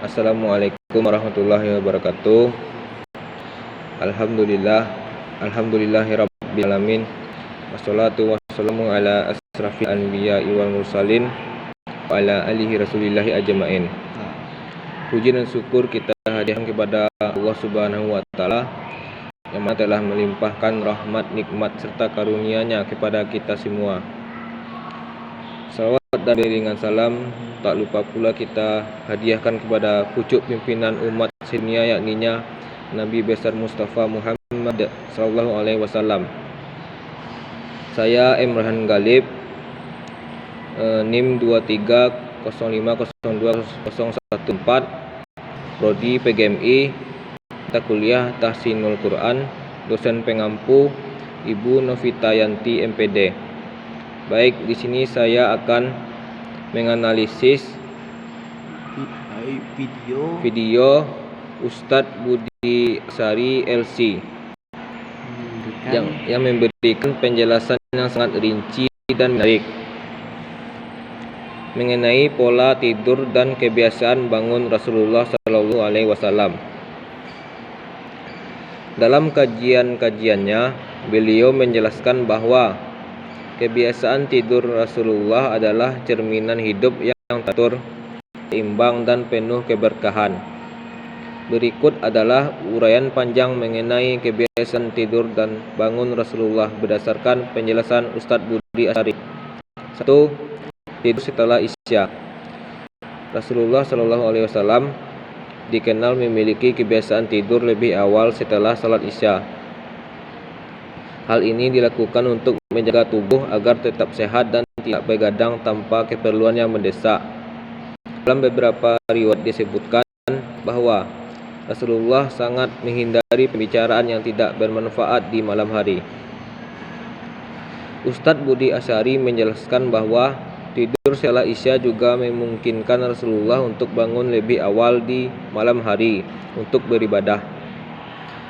Assalamualaikum warahmatullahi wabarakatuh. Alhamdulillahirabbil alamin. Wassalatu wassalamu ala asrafil anbiya'i wal mursalin wa ala alihi rasulillahi ajmain. Puji dan syukur kita hadiahkan kepada Allah Subhanahu wa taala yang telah melimpahkan rahmat, nikmat serta karunia-Nya kepada kita semua. Salawat dan iringan salam tak lupa pula kita hadiahkan kepada pucuk pimpinan umat sedunia, yakninya Nabi besar Mustafa Muhammad sallallahu alaihi wasallam. Saya Emrahan Galib, NIM 23050214, Prodi PGMI, mata kuliah Tahsinul Quran, dosen pengampu Ibu Novita Yanti MPD. Baik, di sini saya akan menganalisis video Ustadz Budi Asyari LC yang memberikan penjelasan yang sangat rinci dan menarik mengenai pola tidur dan kebiasaan bangun Rasulullah Shallallahu Alaihi Wasallam. Dalam kajian-kajiannya, beliau menjelaskan bahwa kebiasaan tidur Rasulullah adalah cerminan hidup yang teratur, seimbang dan penuh keberkahan. Berikut adalah uraian panjang mengenai kebiasaan tidur dan bangun Rasulullah berdasarkan penjelasan Ustadz Budi Asyari. 1. Tidur setelah Isya. Rasulullah Shallallahu Alaihi Wasallam dikenal memiliki kebiasaan tidur lebih awal setelah salat Isya. Hal ini dilakukan untuk menjaga tubuh agar tetap sehat dan tidak begadang tanpa keperluan yang mendesak. Dalam beberapa riwayat disebutkan bahwa Rasulullah sangat menghindari pembicaraan yang tidak bermanfaat di malam hari. Ustadz Budi Asyari menjelaskan bahwa tidur setelah Isya juga memungkinkan Rasulullah untuk bangun lebih awal di malam hari untuk beribadah.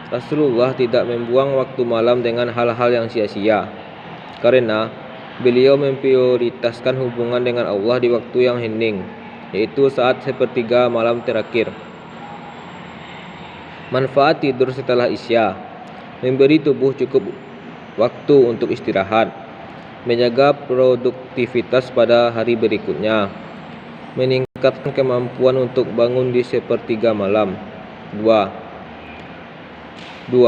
Rasulullah tidak membuang waktu malam dengan hal-hal yang sia-sia, karena beliau memprioritaskan hubungan dengan Allah di waktu yang hening, yaitu saat sepertiga malam terakhir. Manfaat tidur setelah Isya: memberi tubuh cukup waktu untuk istirahat, menjaga produktivitas pada hari berikutnya, meningkatkan kemampuan untuk bangun di sepertiga malam. 2.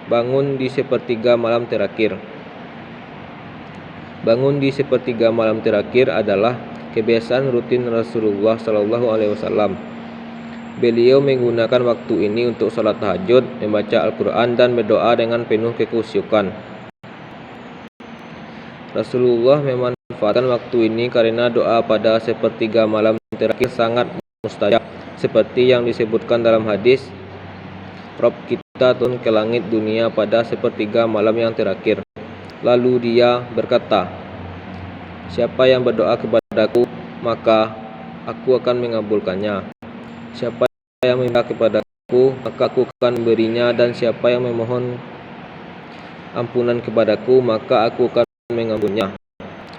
Bangun di sepertiga malam terakhir. Bangun di sepertiga malam terakhir adalah kebiasaan rutin Rasulullah Shallallahu Alaihi Wasallam. Beliau menggunakan waktu ini untuk salat tahajud, membaca Al-Quran dan berdoa dengan penuh kekhusyukan. Rasulullah memanfaatkan waktu ini karena doa pada sepertiga malam terakhir sangat mustajab, seperti yang disebutkan dalam hadis, Rob kita turun ke langit dunia pada sepertiga malam yang terakhir. Lalu dia berkata, siapa yang berdoa kepadaku, maka aku akan mengabulkannya. Siapa yang meminta kepadaku, maka aku akan memberinya. Dan siapa yang memohon ampunan kepadaku, maka aku akan mengampunnya.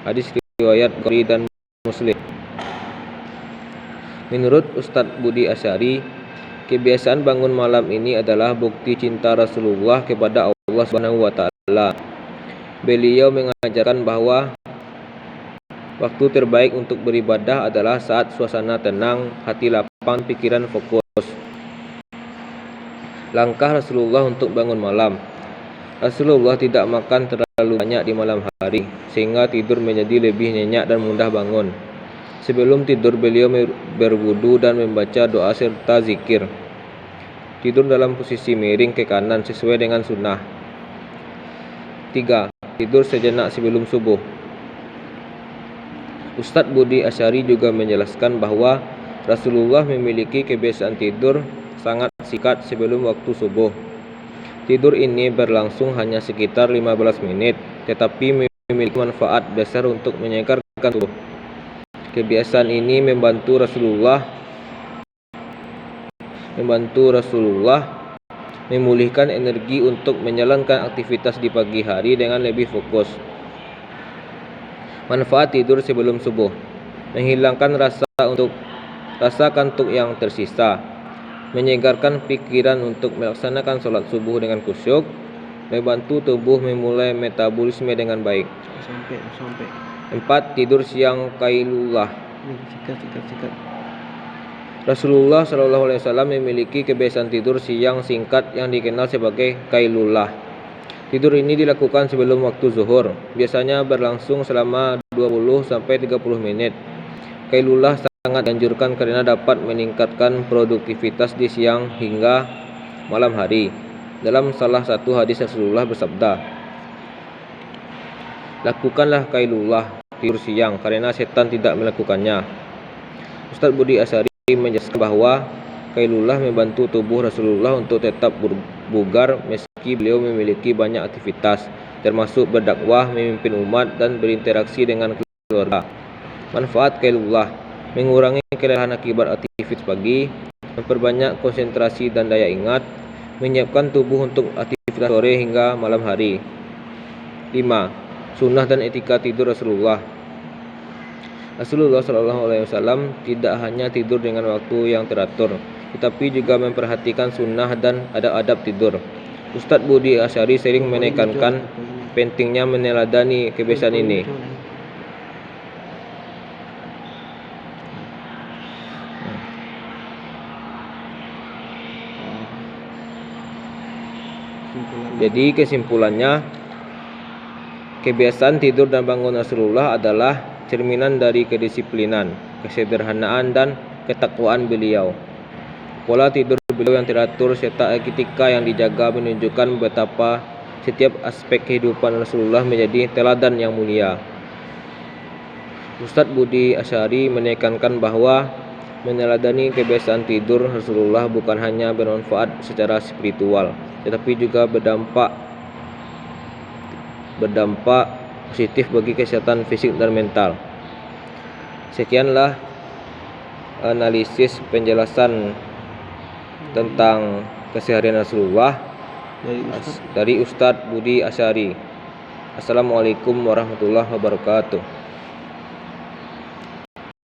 Hadis riwayat Bukhari dan Muslim. Menurut Ustadz Budi Asyari, kebiasaan bangun malam ini adalah bukti cinta Rasulullah kepada Allah Subhanahu wa taala. Beliau mengajarkan bahwa waktu terbaik untuk beribadah adalah saat suasana tenang, hati lapang, pikiran fokus. Langkah Rasulullah untuk bangun malam. Rasulullah tidak makan terlalu banyak di malam hari, sehingga tidur menjadi lebih nyenyak dan mudah bangun. Sebelum tidur beliau berwudu dan membaca doa serta zikir. Tidur dalam posisi miring ke kanan sesuai dengan sunnah. 3. Tidur sejenak sebelum subuh. Ustadz Budi Asyari juga menjelaskan bahwa Rasulullah memiliki kebiasaan tidur sangat singkat sebelum waktu subuh. Tidur ini berlangsung hanya sekitar 15 menit, tetapi memiliki manfaat besar untuk menyegarkan tubuh. Kebiasaan ini membantu Rasulullah memulihkan energi untuk menjalankan aktivitas di pagi hari dengan lebih fokus. Manfaat tidur sebelum subuh: menghilangkan rasa untuk rasa kantuk yang tersisa, menyegarkan pikiran untuk melaksanakan sholat subuh dengan khusyuk, membantu tubuh memulai metabolisme dengan baik. Sampai 4. Tidur siang qailullah. sikat. Rasulullah SAW memiliki kebiasaan tidur siang singkat yang dikenal sebagai qailullah. Tidur ini dilakukan sebelum waktu zuhur, biasanya berlangsung selama 20-30 menit. Qailullah sangat dianjurkan karena dapat meningkatkan produktivitas di siang hingga malam hari. Dalam salah satu hadis Rasulullah bersabda, "Lakukanlah qailullah, tidur siang, karena setan tidak melakukannya." Ustaz Budi Asyari menjelaskan bahwa qailullah membantu tubuh Rasulullah untuk tetap bugar meski beliau memiliki banyak aktivitas, termasuk berdakwah, memimpin umat, dan berinteraksi dengan keluarga. Manfaat qailullah: mengurangi kelelahan akibat aktivitas pagi, memperbanyak konsentrasi dan daya ingat, menyiapkan tubuh untuk aktivitas sore hingga malam hari. 5. Sunnah dan etika tidur Rasulullah. Rasulullah SAW tidak hanya tidur dengan waktu yang teratur, tetapi juga memperhatikan sunnah dan adab-adab tidur. Ustaz Budi Asyari sering menekankan pentingnya meneladani kebiasaan ini. Jadi kesimpulannya, kebiasaan tidur dan bangun Rasulullah adalah cerminan dari kedisiplinan, kesederhanaan, dan ketakwaan beliau. Pola tidur beliau yang teratur serta etika yang dijaga menunjukkan betapa setiap aspek kehidupan Rasulullah menjadi teladan yang mulia. Ustaz Budi Asyari menekankan bahwa meneladani kebiasaan tidur Rasulullah bukan hanya bermanfaat secara spiritual, tetapi juga berdampak positif bagi kesehatan fisik dan mental. Sekianlah analisis penjelasan tentang keseharian Rasulullah dari Ustadz Budi Asyari. Assalamualaikum warahmatullahi wabarakatuh.